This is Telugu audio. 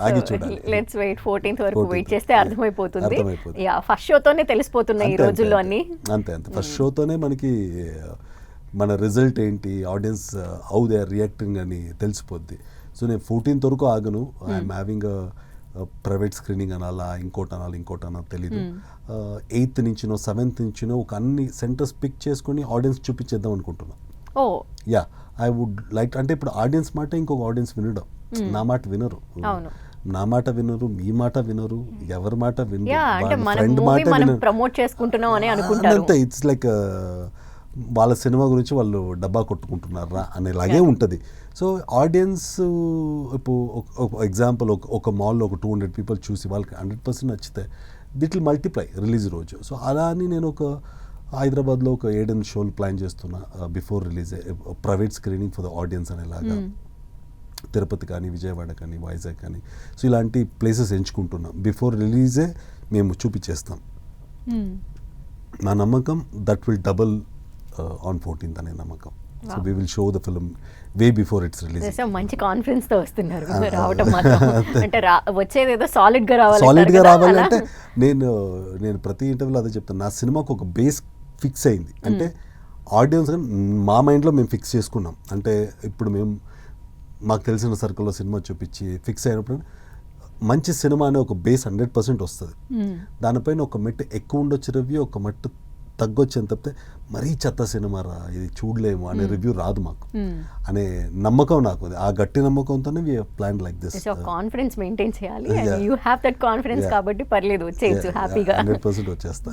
ఆగి చూడాలి. లెట్స్ వెయిట్ 14th వరకు 14th వెయిట్ చేస్తే అర్థమైపోతుంది. అర్థమైపోతుంది. యా ఫస్ట్ షోతోనే తెలిసిపోతున్నాయి ఈ రోజుల్లో అన్ని. అంతే ఫస్ట్ షోతోనే మనకి మన రిజల్ట్ ఏంటి, audience how they are reacting అని తెలిసిపోద్ది. సో నేను 14th వరకు ఆగను. ఐఎమ్ హ్యావింగ్ ప్రైవేట్ స్క్రీనింగ్ అనాలా, ఇంకోటి అనాలి తెలీదు. 8th నుంచినో 7th నుంచినో ఒక అన్ని సెంటర్స్ పిక్ చేసుకొని ఆడియన్స్ చూపించేద్దాం అనుకుంటున్నాను. ఓ యా ఐ వుడ్ లైక్, అంటే ఇప్పుడు ఆడియన్స్ మాట ఇంకొక ఆడియన్స్ వినడం, నా మాట వినరు, నా మాట వినరు, మీ మాట వినరు, ఎవరి మాట వినరు, ఫ్రెండ్ మాట వినరు, ప్రమోట్ చేసుకుంటున్నాం అని అనుకుంటారు. అంతే ఇట్స్ లైక్ వాళ్ళ సినిమా గురించి వాళ్ళు డబ్బా కొట్టుకుంటున్నారా అనేలాగే ఉంటుంది. సో ఆడియన్స్ ఇప్పుడు ఎగ్జాంపుల్ ఒక మాల్లో ఒక 200 people చూసి వాళ్ళకి 100% నచ్చితే దిట్ విల్ మల్టిప్లై రిలీజ్ రోజు. సో అలా అని నేను ఒక హైదరాబాద్లో ఒక 7 షోలు ప్లాన్ చేస్తున్నా before release, private screening for the audience అనేలాగా. తిరుపతి కానీ, విజయవాడ కానీ, వైజాగ్ కానీ, సో ఇలాంటి ప్లేసెస్ ఎంచుకుంటున్నాం. బిఫోర్ రిలీజే మేము చూపించేస్తాం. నా నమ్మకం that will double on 14th అనే నమ్మకం. So we will show the film way before it's release. మంచి కాన్ఫిడెన్స్ తో వస్తున్నారు రావటం మాత్రం. అంటే వచ్చేది ఏదో సాలిడ్ గా రావాలంటే నేను ప్రతి ఇంటర్వ్యూలో అదే చెప్తాను, నా సినిమాకు ఒక బేస్ ఫిక్స్ అయింది. అంటే ఆడియన్స్ మా మైండ్లో మేము ఫిక్స్ చేసుకున్నాం. అంటే ఇప్పుడు మేము మాకు తెలిసిన సర్కిల్లో సినిమా చూపించి ఫిక్స్ అయినప్పుడు మంచి సినిమా అనే ఒక బేస్ 100% వస్తుంది. దానిపైన ఒక మెట్టు ఎక్కువ ఉండొచ్చు రివ్యూ, ఒక మెట్టు తగ్గొచ్చు అని తప్పితే మరీ చెత్త సినిమా రా ఇది చూడలేము అనే రివ్యూ రాదు మాకు అనే నమ్మకం నాకు. ఆ గట్టి నమ్మకంతోనే we have planned like this. Confidence maintain చేయాలి. యు హావ్ దట్ కాన్ఫిడెన్స్ కాబట్టి పర్లేదు వచ్చేయచ్చు హ్యాపీగా. 100% వచ్చేస్తా.